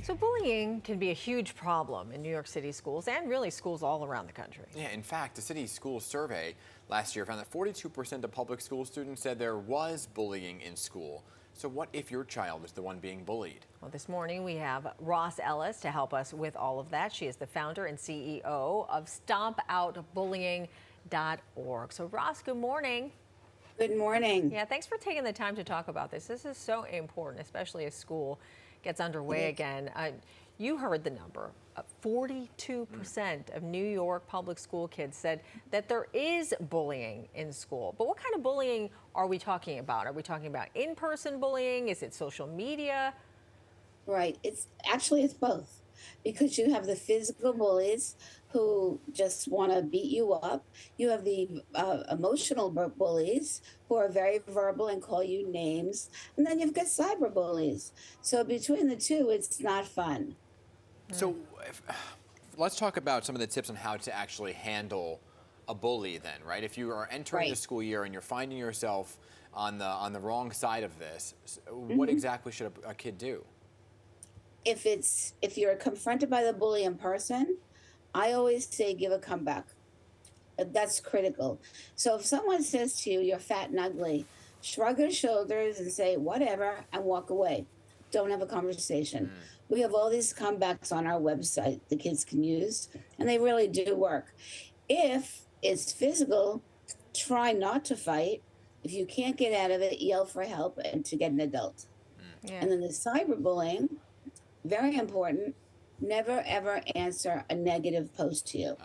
So bullying can be a huge problem in New York City schools and really schools all around the country. Yeah, in fact, the city's school survey last year found that 42% of public school students said there was bullying in school. So what if your child is the one being bullied? Well, this morning we have Ross Ellis to help us with all of that. She is the founder and CEO of StompOutBullying.org. So Ross, good morning. Good morning. Yeah, thanks for taking the time to talk about this. This is so important, especially as school gets underway again. You heard the number. 42% of New York public school kids said that there is bullying in school. But what kind of bullying are we talking about? Are we talking about in-person bullying? Is it social media? Right. It's both, because you have the physical bullies who just want to beat you up. You have the emotional bullies who are very verbal and call you names. And then you've got cyber bullies. So between the two, it's not fun. So let's talk about some of the tips on how to actually handle a bully then, right? If you are entering the school year and you're finding yourself on the wrong side of this, what exactly should a kid do? If you're confronted by the bully in person, I always say give a comeback. That's critical. So if someone says to you, you're fat and ugly, shrug your shoulders and say whatever and walk away. Don't have a conversation. We have all these comebacks on our website the kids can use, and they really do work. If it's physical, try not to fight. If you can't get out of it, yell for help and to get an adult. And then the cyberbullying, very important, never ever answer a negative post to you.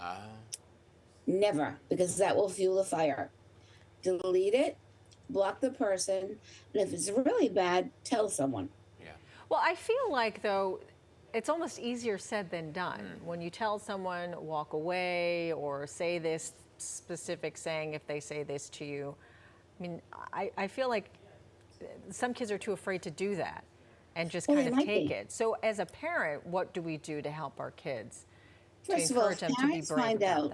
Never, because that will fuel the fire. Delete it, block the person, and if it's really bad, tell someone. Well, I feel like, though, it's almost easier said than done. When you tell someone, walk away, or say this specific saying if they say this to you. I mean, I feel like some kids are too afraid to do that and just kind of take it. So as a parent, what do we do to help our kids? First of all, if parents find out,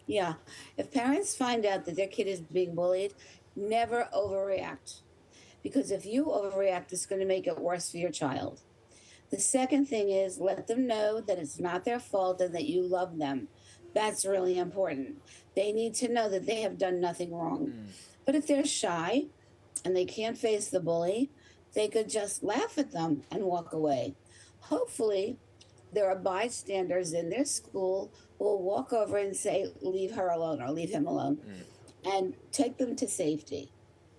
if parents find out that their kid is being bullied, never overreact. Because if you overreact, it's going to make it worse for your child. The second thing is let them know that it's not their fault and that you love them. That's really important. They need to know that they have done nothing wrong. But if they're shy and they can't face the bully, they could just laugh at them and walk away. Hopefully, there are bystanders in their school who will walk over and say, leave her alone or leave him alone, and take them to safety.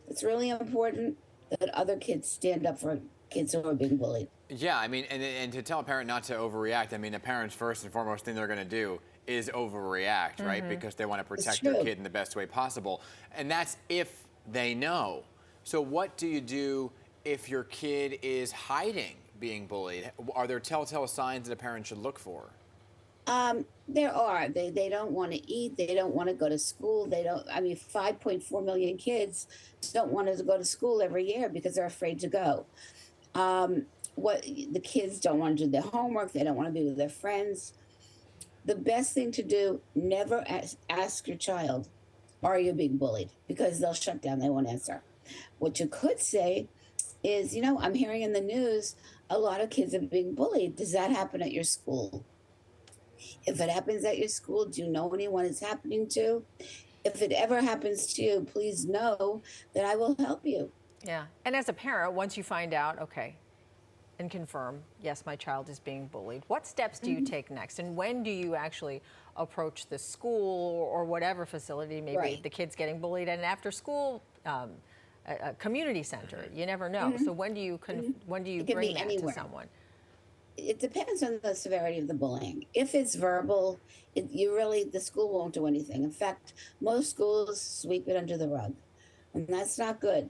It's really important that other kids stand up for kids who are being bullied. Yeah, I mean, and to tell a parent not to overreact, I mean, a parent's first and foremost thing they're going to do is overreact, right? Because they want to protect their kid in the best way possible. And that's if they know. So what do you do if your kid is hiding being bullied? Are there telltale signs that a parent should look for? There are. They don't want to eat. They don't want to go to school. 5.4 million kids don't want to go to school every year because they're afraid to go. The kids don't want to do their homework. They don't want to be with their friends. The best thing to do, never ask your child, are you being bullied? Because they'll shut down. They won't answer. What you could say is, I'm hearing in the news a lot of kids are being bullied. Does that happen at your school? If it happens at your school, do you know anyone it's happening to? If it ever happens to you, please know that I will help you. Yeah. And as a parent, once you find out, okay, and confirm, yes, my child is being bullied, what steps do you take next? And when do you actually approach the school or whatever facility, maybe the kid's getting bullied, and after school, a community center? You never know. So when do you bring that to someone? It depends on the severity of the bullying. If it's verbal, the school won't do anything. In fact, most schools sweep it under the rug, and that's not good.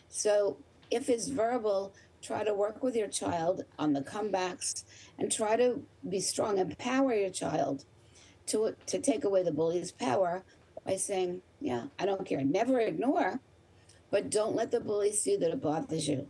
So if it's verbal, try to work with your child on the comebacks and try to be strong. Empower your child to take away the bully's power by saying, yeah, I don't care. Never ignore, but don't let the bully see that it bothers you.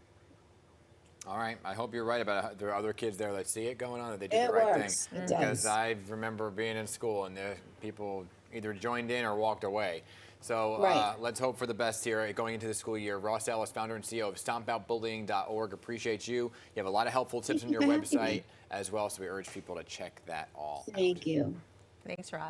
All right. I hope you're right about there are other kids there that see it going on, that they do the right thing. Because I remember being in school and the people either joined in or walked away. So Right. let's hope for the best here going into the school year. Ross Ellis, founder and CEO of StompOutBullying.org. Appreciate you. You have a lot of helpful tips on your Thank you for having website me. as well, so we urge people to check that all out. Thank you. Thanks, Rod.